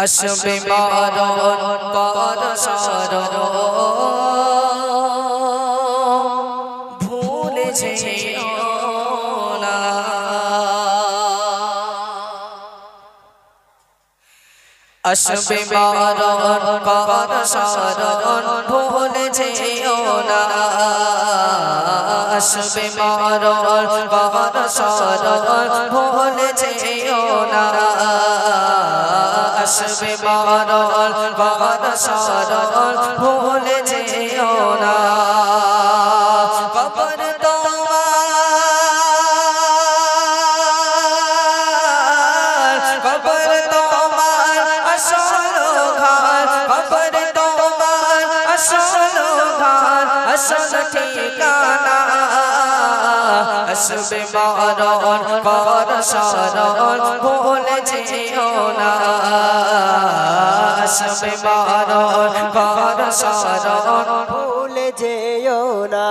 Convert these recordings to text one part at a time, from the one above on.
আসবে মরণ পর সরণ ভুলে যেও না। আসবে মরণ পর সরণ ভুলে যেও না। আসবে মরণ পর সরণ ভুলে যেও না। আসবে মরণ পর সরণ ভুলে যেও না। কবর তোমার, কবর তোমার আসল ঘর, কবর তোমার আসল ঘর, আসল ঠিকানা। আসবে মরণ পর সরণ ভুলে যেও না। আসবে মরণ পর সরণ ভুলে যেও না।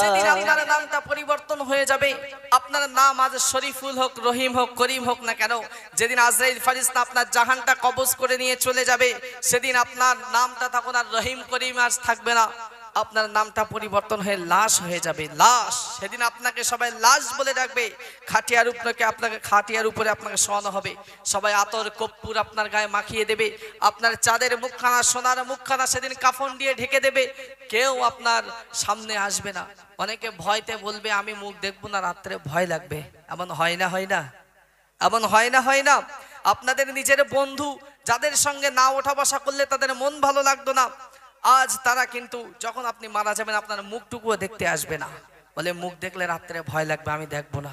যেদিন আপনার নামটা পরিবর্তন হয়ে যাবে, আপনার নাম আজ শরীফুল হোক, রহিম হোক, করিম হোক না কেন, যেদিন আজরাইল ফারিস্তা আপনার জাহানটা কবজ করে নিয়ে চলে যাবে, সেদিন আপনার নামটা তখন আর রহিম করিম আর থাকবে না। আপনার নামটা পরিবর্তন হয়ে লাশ হয়ে যাবে, লাশ। সেদিন আপনাকে সবাই লাশ বলে ডাকবে। খাটিয়ার আপনাকে খাটিয়ার উপরে আপনাকে শোয়ানো হবে। সবাই আতর কর্পূর আপনার গায়ে মাখিয়ে দেবে। আপনার চাঁদের মুখখানা, সোনার মুখখানা সেদিন কাফন দিয়ে ঢেকে দেবে। কেউ আপনার সামনে আসবে না। অনেকে ভয়তে বলবে আমি মুখ দেখবো না, রাত্রে ভয় লাগবে। এমন হয় না, হয় না? এমন হয় না, হয় না? আপনাদের নিজের বন্ধু যাদের সঙ্গে না ওঠা বসা করলে তাদের মন ভালো লাগতো না, আজ তারা কিন্তু যখন আপনি মারা যাবেন আপনার মুখটুকুও দেখতে আসবে না। বলে মুখ দেখলে রাত্রে ভয় লাগবে, আমি দেখবো না।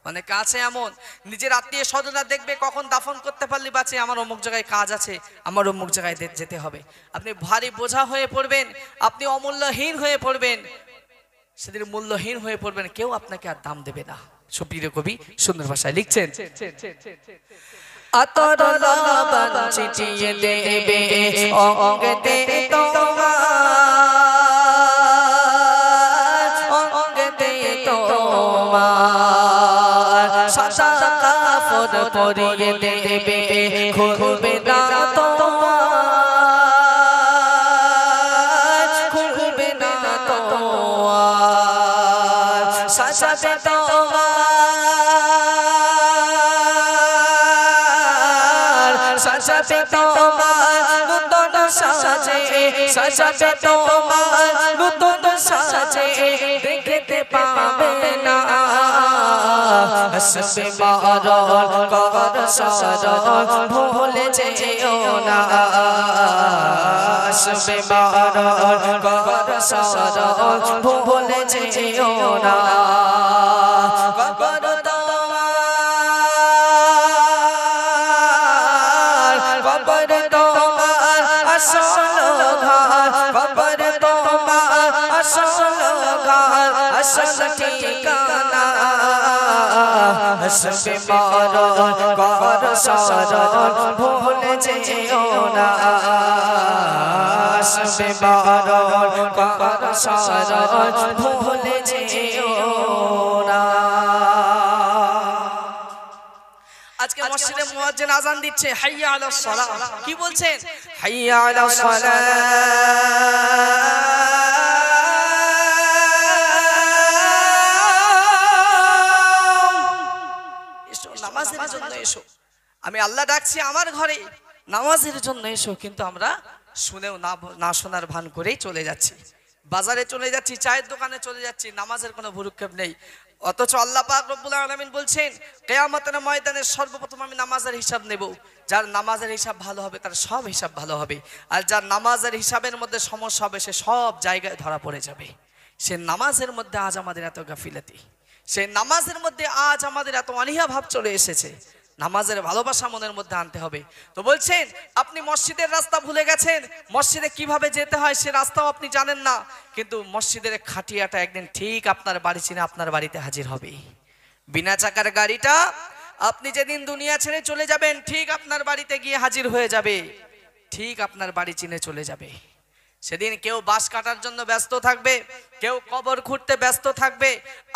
অনেকে আছে এমন, নিজের আত্মীয় স্বজনরা দেখবে কখন দাফন করতে পারলি বাঁচে, আমার অমুক জায়গায় কাজ আছে, আমার অমুক জায়গায় যেতে হবে। আপনি ভারী বোঝা হয়ে পড়বেন, আপনি অমূল্যহীন হয়ে পড়বেন। সেদিন মূল্যহীন হয়ে পড়বেন, কেউ আপনাকে আর দাম দেবে না। সুপ্রিয় কবি সুন্দর ভাষায় লিখছেন, আতর লবণ ছিটিয়ে দেবে অঙ্গতে তোমার, অঙ্গতে তোমার সাদা কাফন পরিয়ে দেবে, খুলবে না তোমার, খুলবে না তোমার সাজাবে তোমার, সাজাবে তোমার নূতন সাজে, সাজাবে তোমার নূতন সাজে, দেখতে পাবে না। আসবে মরণ পর সরণ ভুলে যেও না। আসবে মরণ পর সরণ ভুলে যেও না। কবর তোমার, কবর তোমার আসল ঘর, কবর তোমার আসল ঘর, আসল ঠিকানা। আসবে মরণ পর সরণ ভুলে যেও না। আসবে মরণ পর সরণ ভুলে যেও না। আজকে মসজিদে মুয়াজ্জিন আযান দিচ্ছে, হাইয়া আলাস সালাহ। কি বলছেন? হাইয়া আলাস সালাহ। এসো নামাজের জন্য এসো। আমি আল্লাহ ডাকছি আমার ঘরে, নামাজের জন্য এসো। কিন্তু আমরা শুনেও না শোনার ভান করেই চলে যাচ্ছি। বাজারে চলে যাচ্ছি, চায়ের দোকানে চলে যাচ্ছি, নামাজের কোনো ভ্রুক্ষেপ নেই। অথচ আল্লাহ পাক রব্বুল আলামিন বলছেন কিয়ামতের ময়দানে সর্বপ্রথম আমি নামাজের হিসাব নেব। যার নামাজের হিসাব ভালো হবে তার সব হিসাব ভালো হবে, আর যার নামাজের হিসাবের মধ্যে সমস্যা হবে সে সব জায়গায় ধরা পড়ে যাবে। সে নামাজের মধ্যে আজ আমাদের এত গাফিলাতি, সে নামাজের মধ্যে আজ আমাদের এত অনীহা ভাব চলে এসেছে। নামাজের ভালোবাসা মনের মধ্যে আনতে হবে। তো বলছেন আপনি মসজিদের রাস্তা ভুলে গেছেন, মসজিদে কিভাবে যেতে হয় সে রাস্তাও আপনি জানেন না, কিন্তু মসজিদের খাটিয়াটা একদিন ঠিক আপনার বাড়ি চিনে আপনার বাড়িতে হাজির হবে। বিনা চাকার গাড়িটা আপনি যেদিন দুনিয়া ছেড়ে চলে যাবেন ঠিক আপনার বাড়িতে গিয়ে হাজির হয়ে যাবে, ঠিক আপনার বাড়ি চিনে চলে যাবে। সেদিন কেউ বাঁশ কাটার জন্য ব্যস্ত থাকবে, কেউ কবর খুঁড়তে ব্যস্ত থাকবে।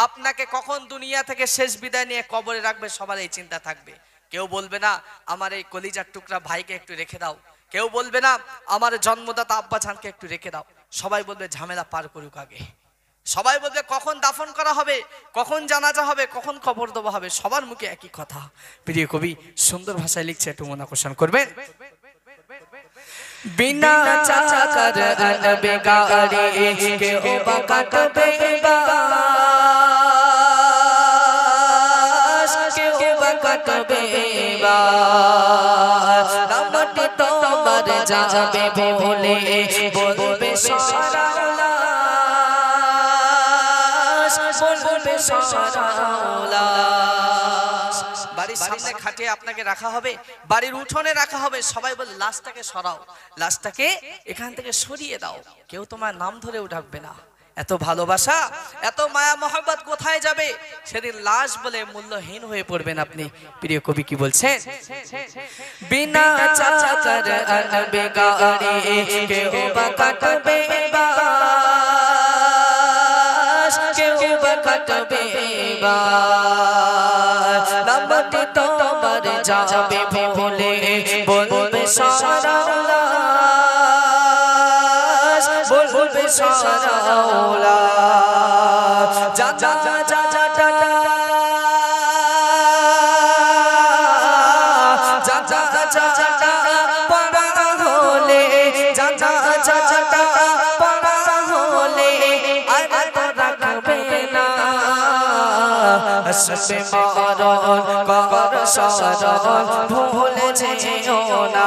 আপনাকে কখন দুনিয়া থেকে শেষ বিদায় নিয়ে কবরে রাখবে সবার এই চিন্তা থাকবে। কেউ বলবে না আমার এই কলিজার টুকরা ভাইকে একটু রেখে দাও, কেউ বলবে না আমার জন্মদাতা আব্বা জানকে একটু রেখে দাও। সবাই বলবে ঝামেলা পার করুক আগে। সবাই বলবে কখন দাফন করা হবে, কখন জানাজা হবে, কখন কবর দেওয়া হবে। সবার মুখে একই কথা। প্রিয় কবি সুন্দর ভাষায় লিখছে, একটু মনোকষণ করবেন। বিনা চাচার আনবে গাড়ি কেউ বা কাটবে বাস, কেউ বা কাটবে বাস। নামটি তোমার যাবে বলে বলবে সারা লাশ, বলবে সারা লাশ। বাড়ির সামনে খাটিয়ে আপনাকে রাখা হবে, বাড়ির উঠোনে রাখা হবে। সবাই বলে লাশটাকে সরাও, লাশটাকে এখান থেকে সরিয়ে দাও। কেউ তোমার নাম ধরেও ডাকবে না। এত ভালোবাসা, এত মায়া মহব্বত কোথায় যাবে? সেদিন লাশ বলে মূল্যহীন হয়ে পড়বেন আপনি। প্রিয় কবি কি বলছেন? বিনা চাচার আনবে গাড়ি কেউ বা কাটবে বাস, কেউ বা কাটবে বাস। নামটি তোমার যাবে বলে বলবে সারা লাশ, বলবে সারা লাশ। যা যা যা যা যা যা যা যা যা যা পড়া হলে, যা যা যা যা যা পড়া হলে আর তো রাখবে না। আসবে মরণ কর সরণ ভুলে যেও না।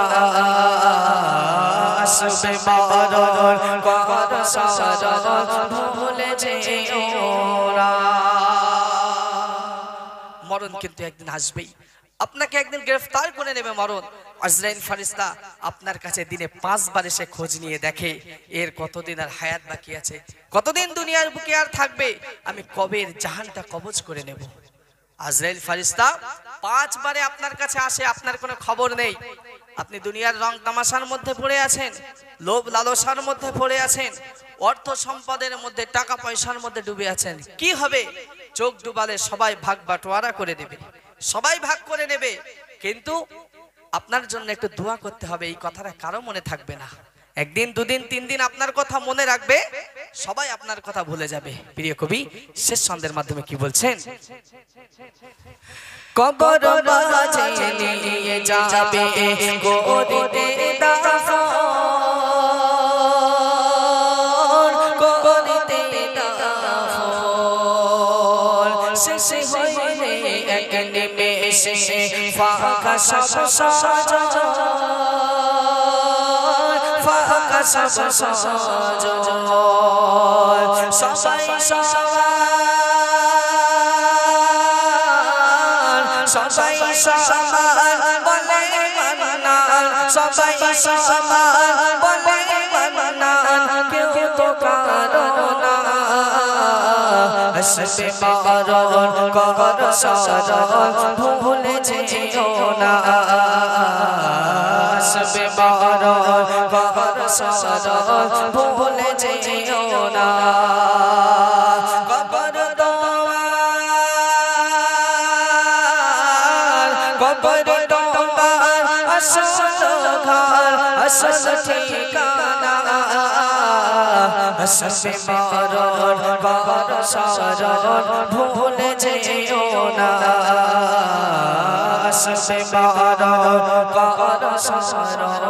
আসবে মরণ কর সরণ ভুলে যেও না। মরণ কিন্তু একদিন আসবেই, আপনাকে একদিন গ্রেফতার করে নেবে মরণ। আজরাইল ফেরেশতা আপনার কাছে দিনে 5 বার এসে খোঁজ নিয়ে দেখে এর কতদিন আর হায়াত বাকি আছে, কতদিন দুনিয়ার বুকে আর থাকবে, আমি কবে এর জাহানটা কবজ করে নেব। আজরাইল ফেরেশতা 5 বারে আপনার কাছে আসে, আপনার কোনো খবর নেই। আপনি দুনিয়ার রং তামাশার মধ্যে পড়ে আছেন, লোভ লালসার মধ্যে পড়ে আছেন, অর্থ সম্পদের মধ্যে, টাকা পয়সার মধ্যে ডুবে আছেন। কি হবে? চোখ ডুবালে সবাই ভাগ বাটোয়ারা করে দেবে, সবাই ভাগ করে নেবে। কিন্তু আপনার জন্য একটু দোয়া করতে হবে। এই কথাটা কারো মনে থাকবে না। একদিন, দুদিন, 3 দিন আপনার কথা মনে রাখবে, সবাই আপনার কথা ভুলে যাবে। প্রিয় কবি শেষ ছন্দের মাধ্যমে কি বলছেন? কবর বাজে নিয়ে যাবে গরিতে দাফন, গরিতে দাফন। শেষে হইলে এক নিমেষে ফাঁকা সব সাজন, ফাঁকা সব সাজন। সবাই সবাই সমান বলে মান্নান, সবাই সমান বলে মান্নান, কেউ তো কারো না। আসবে মরণ কর সরণ ভুলে যেও না। আসবে মরণ কর সরণ ভুলে যেও না। কবর তোমার আসল ঘর, আসল ঠিকানা। আসবে মরণ কর সরণ ভুলে যেও না। আসবে মরণ কর সরণ